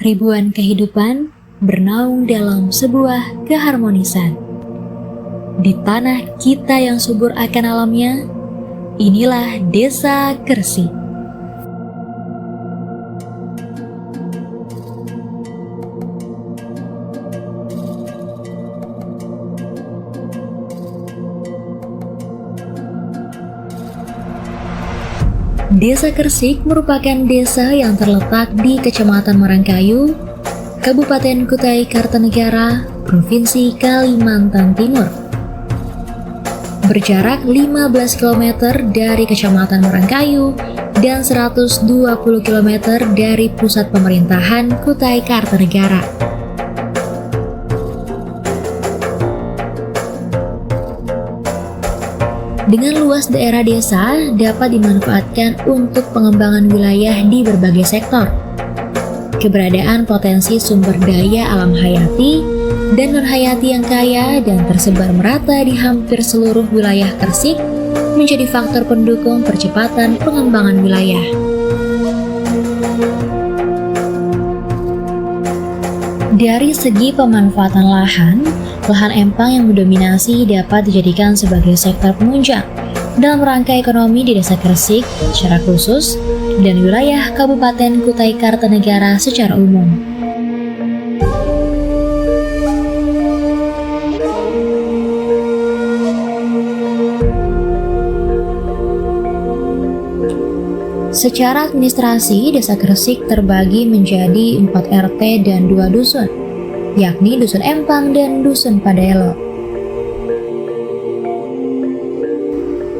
Ribuan kehidupan bernaung dalam sebuah keharmonisan. Di tanah kita yang subur akan alamnya, inilah Desa Kersik. Desa Kersik merupakan desa yang terletak di Kecamatan Marangkayu, Kabupaten Kutai Kartanegara, Provinsi Kalimantan Timur. Berjarak 15 km dari Kecamatan Marangkayu dan 120 km dari pusat pemerintahan Kutai Kartanegara. Dengan luas daerah desa dapat dimanfaatkan untuk pengembangan wilayah di berbagai sektor. Keberadaan potensi sumber daya alam hayati dan non-hayati yang kaya dan tersebar merata di hampir seluruh wilayah Kersik menjadi faktor pendukung percepatan pengembangan wilayah. Dari segi pemanfaatan lahan empang yang mendominasi dapat dijadikan sebagai sektor penunjang dalam rangka ekonomi di Desa Kersik secara khusus dan wilayah Kabupaten Kutai Kartanegara secara umum. Secara administrasi, Desa Kersik terbagi menjadi 4 RT dan 2 dusun, yakni Dusun Empang dan Dusun Padelo.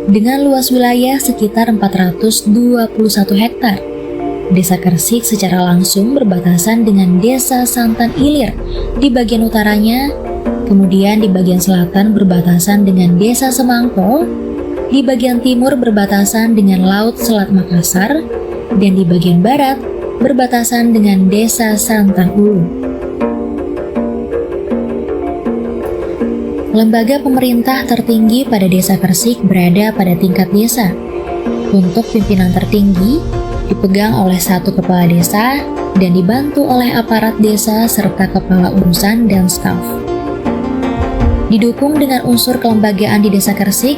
Dengan luas wilayah sekitar 421 hektar, Desa Kersik secara langsung berbatasan dengan Desa Santan Ilir di bagian utaranya, kemudian di bagian selatan berbatasan dengan Desa Semangko, di bagian timur berbatasan dengan Laut Selat Makassar, dan di bagian barat berbatasan dengan Desa Santan Ulu. Lembaga pemerintah tertinggi pada Desa Kersik berada pada tingkat desa. Untuk pimpinan tertinggi dipegang oleh 1 kepala desa dan dibantu oleh aparat desa serta kepala urusan dan staf. Didukung dengan unsur kelembagaan di Desa Kersik,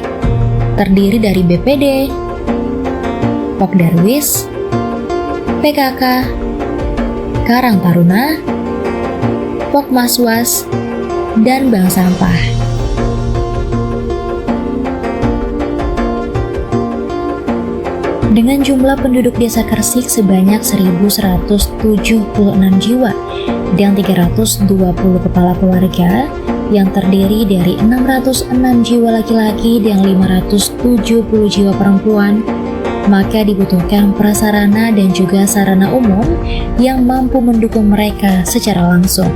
terdiri dari BPD, Pokdarwis, PKK, Karang Taruna, Pokmaswas, dan Bank Sampah. Dengan jumlah penduduk Desa Kersik sebanyak 1.176 jiwa dan 320 kepala keluarga yang terdiri dari 606 jiwa laki-laki dan 570 jiwa perempuan, maka dibutuhkan prasarana dan juga sarana umum yang mampu mendukung mereka secara langsung.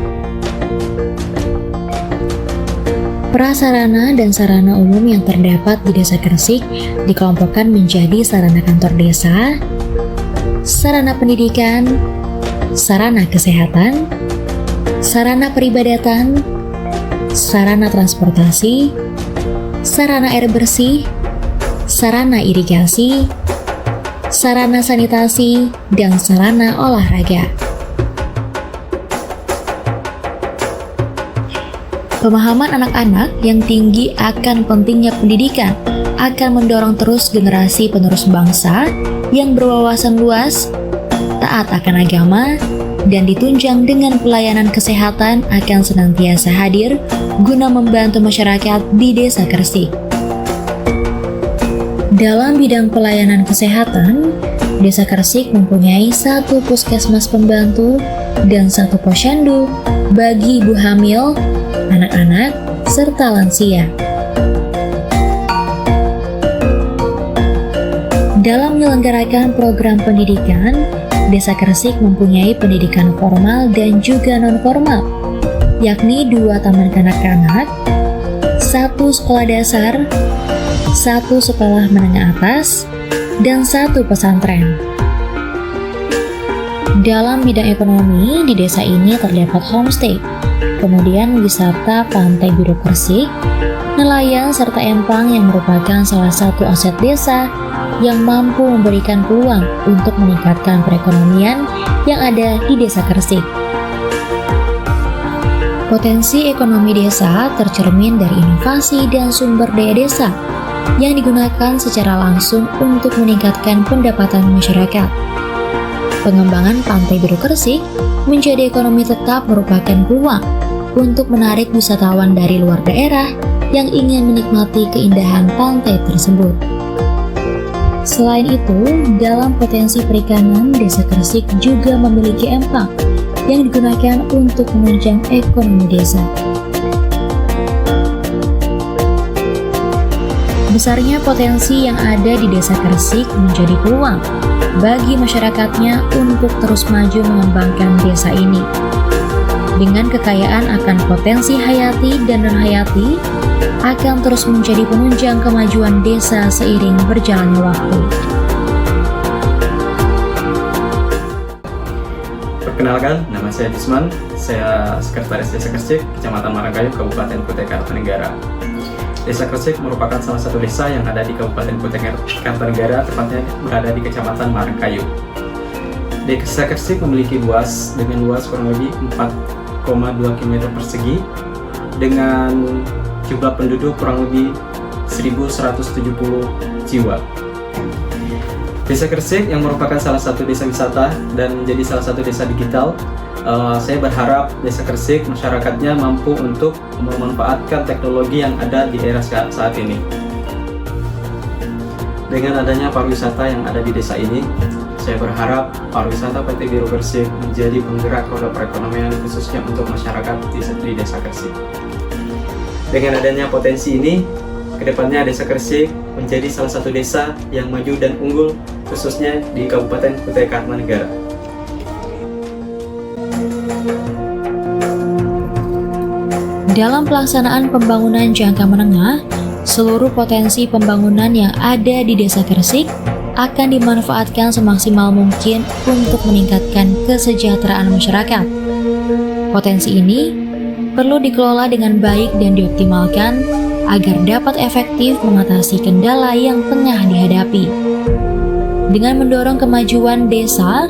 Prasarana dan sarana umum yang terdapat di Desa Kersik dikelompokkan menjadi sarana kantor desa, sarana pendidikan, sarana kesehatan, sarana peribadatan, sarana transportasi, sarana air bersih, sarana irigasi, sarana sanitasi, dan sarana olahraga. Pemahaman anak-anak yang tinggi akan pentingnya pendidikan akan mendorong terus generasi penerus bangsa yang berwawasan luas, taat akan agama, dan ditunjang dengan pelayanan kesehatan akan senantiasa hadir guna membantu masyarakat di Desa Kersik. Dalam bidang pelayanan kesehatan, Desa Kersik mempunyai 1 puskesmas pembantu dan 1 posyandu bagi ibu hamil, anak-anak, serta lansia. Dalam menyelenggarakan program pendidikan, Desa Kersik mempunyai pendidikan formal dan juga non-formal, yakni 2 taman kanak-kanak, 1 sekolah dasar, 1 sekolah menengah atas, dan 1 pesantren. Dalam bidang ekonomi, di desa ini terdapat homestay, kemudian wisata Pantai Biru Kersik, nelayan, serta empang yang merupakan salah satu aset desa yang mampu memberikan peluang untuk meningkatkan perekonomian yang ada di Desa Kresik. Potensi ekonomi desa tercermin dari inovasi dan sumber daya desa yang digunakan secara langsung untuk meningkatkan pendapatan masyarakat. Pengembangan Pantai Biru Kresik menjadi ekonomi tetap merupakan peluang untuk menarik wisatawan dari luar daerah yang ingin menikmati keindahan pantai tersebut. Selain itu, dalam potensi perikanan, Desa Kresik juga memiliki empang yang digunakan untuk menunjang ekonomi desa. Besarnya potensi yang ada di Desa Kresik menjadi peluang bagi masyarakatnya untuk terus maju mengembangkan desa ini. Dengan kekayaan akan potensi hayati dan non-hayati, akan terus menjadi penunjang kemajuan desa seiring berjalannya waktu. Perkenalkan, nama saya Disman, saya Sekretaris Desa Kresik, Kecamatan Marangkayu, Kabupaten Kutai Kartanegara. Desa Kresik merupakan salah satu desa yang ada di Kabupaten Kutai Kartanegara, tepatnya berada di Kecamatan Marangkayu. Desa Kresik memiliki luas kurang lebih 4,2 km persegi dengan jumlah penduduk kurang lebih 1.170 jiwa. Desa Kresik yang merupakan salah satu desa wisata dan menjadi salah satu desa digital, saya berharap Desa Kresik masyarakatnya mampu untuk memanfaatkan teknologi yang ada di era saat ini. Dengan adanya pariwisata yang ada di desa ini, saya berharap pariwisata Pantai Biru Kresik menjadi penggerak roda perekonomian khususnya untuk masyarakat di Desa Kresik. Dengan adanya potensi ini, kedepannya Desa Kresik menjadi salah satu desa yang maju dan unggul khususnya di Kabupaten Kutai Kartanegara. Dalam pelaksanaan pembangunan jangka menengah, seluruh potensi pembangunan yang ada di Desa Kresik akan dimanfaatkan semaksimal mungkin untuk meningkatkan kesejahteraan masyarakat. Potensi ini perlu dikelola dengan baik dan dioptimalkan agar dapat efektif mengatasi kendala yang tengah dihadapi. Dengan mendorong kemajuan desa,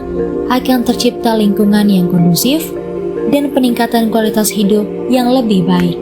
akan tercipta lingkungan yang kondusif dan peningkatan kualitas hidup yang lebih baik.